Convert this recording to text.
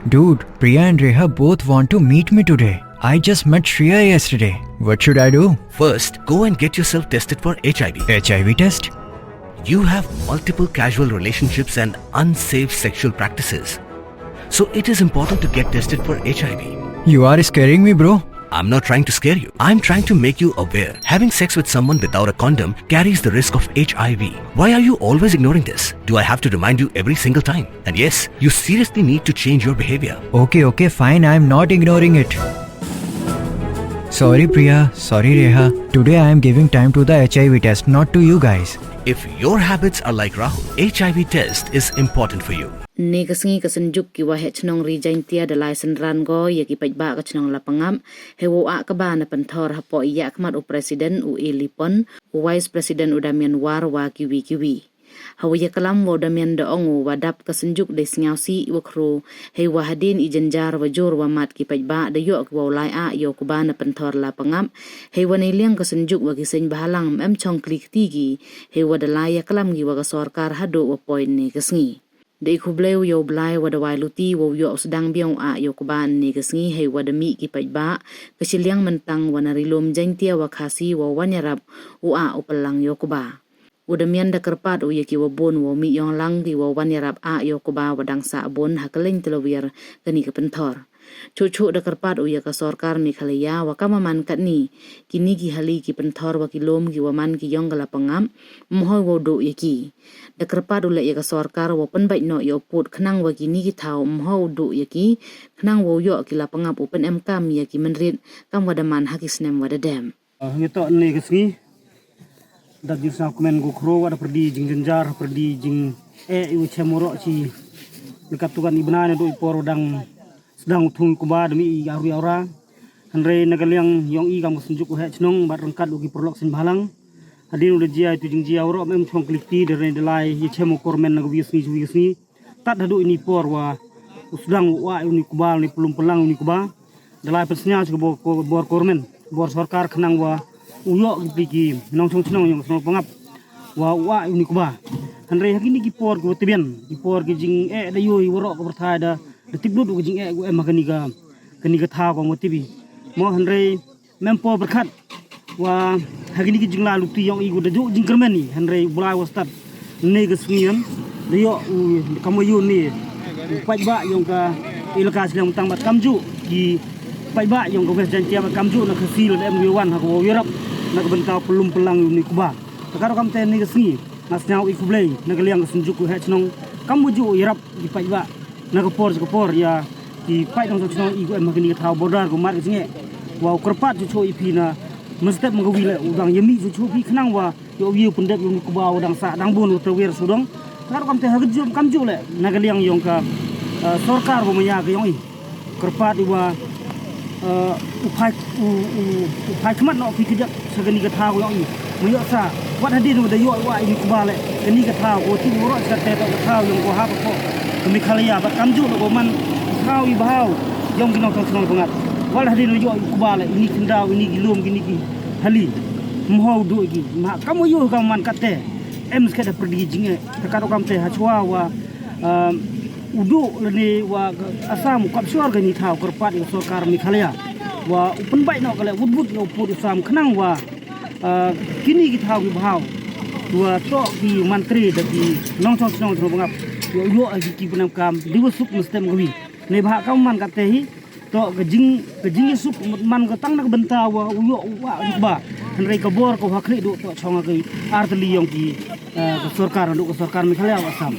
Dude, Priya and Reha both want to meet me today. I just met Shreya yesterday. What should I do? First, go and get yourself tested for HIV. HIV test? You have multiple casual relationships and unsafe sexual practices. So it is important to get tested for HIV. You are scaring me, bro. I'm not trying to scare you. I'm trying to make you aware. Having sex with someone without a condom carries the risk of HIV. Why are you always ignoring this? Do I have to remind you every single time? And yes, you seriously need to change your behavior. Okay, fine. I'm not ignoring it. Sorry, Priya. Sorry, Reha. Today I am giving time to the HIV test, not to you guys. If your habits are like Rahul, HIV test is important for you. Ni kasengi kasenjuk ki wahe chnong rijain tia da laisen rango ya ki pajba ka chnong lapangam hewo a ka ba na penthor hapo iya kmat u presiden u ilipon u vice president u damian war wa kiwi hawo ya kalam wo damian da ongu wadap kasenjuk de sngau si wa kro he wa hadin i janjar wa jor wa mat ki pajba da yo ko lai a yo ku ba na penthor lapangam he wa nei liang kasenjuk wa ki sen bahalang em chong klik ti gi he wa da lai ya kalam gi wa ka sarkar hado wa point ni kasngi Dei kubleu yo blai wada wai luti wo yo sedang biong a yo kuban ni kesngi hei wada mi ki pajba kesiliang mentang wana rilom jantia wa khasi wo wanyarap u a upelang yo kuba. Wada mian da kerpat u yeki wo bon wo mi yong lang ki wo wanyarap a yo kuba wadang sa bon hakeleng telawir keni kepentor. Cucu da kerpat u yaka sorkar ni khalaya wa kamaman kat ni kini ki hali ki pentor wa kilom ki waman ki yong kala pengam mohoy wo do yeki. Da kerpat ula yaka sorkar wo penbaik no yo put kenang wa kini ki tau mohoy do yeki kenang wo yo ki la pengap upen MK mi yaki menrit kam wadaman hakisnem wadadem. Ngito ni kesni da dirsa komen go kro wada perdi jing jenjar perdi jing iu chemoro ci dekat tukan ibnane do iporo dang sedang tung kuba demi yaru yara hanre nagaliang yong i kam sunjuk ko he chnong bat rangkat ugi perlok sin balang hadin udah jia itu jing jia ro mem chong klikti de delai ye chemo kormen nagu wisni tat hadu ini por wa usdang wa ini kuba ni pelum pelang ini kuba delai pesnya juga bor kormen bor sarkar khnang wa uyo gipiki nong chong chnong yong sno pangap wa ini kuba hanre hakini ki por ko tiben ki por ki jing da yo i woro ko berthai da tibnu du jing gu makani ga tha ko motibi mo hanre mempo berkat wa hagini ki jingla luti yong igu da jo jing kermeni hanre bulai wastat ne ga sungian de yo kamo yo ni pajba yong ka ilaka silang tang bat kamju ki pajba yong ka jantia bat kamju na khasil em wan ha ko wirap na ka bentau pelum pelang ni kuba takaro kam ten ni ga singi nasnyau ikublei na ga liang sunjuk ku he chnong kamuju wirap ki pajba nakapor ya di pai dong song igu em magni thau bodar ko mar nge wa kerpat chu ipi na mestep magawi le udang yemi chu pi khnang wa yo yu pendek yung ku ba udang sa dang bun terwir sudong kar kam te hagjum kam ju le nagaliang yong ka sarkar bo maya ga yong i kerpat wa upai khmat no pi kejak sagani ga thau yong i muyo sa wat hadin da yo wa ini ku ba le kani ga thau ko ti ro sa te ta thau yong ko ha ko kami khalaya bat kamju no man hau i bahau yong kinong tong pengat wal hadin yo kubale ini kendau ini gilum gini ki hali mohau du gi ma kamu yo kam man kate em skeda pergi jinge takaro kam te hachwa wa udu leni wa asam kap suar gani thau kerpat yo sarkar mi khalaya wa upen bai no kale wudbud no put asam khnang wa kini ki thau gi bahau wa to ki mantri da ki nong chong pengat yo ki penam kam diwasuk mustem gawi ne bha kam man ka tehi to gejing sup man ka tang nak benta wa yo wa ba hanre ka bor ko hakli do to chonga kai artli yong ki sarkar mi khala asam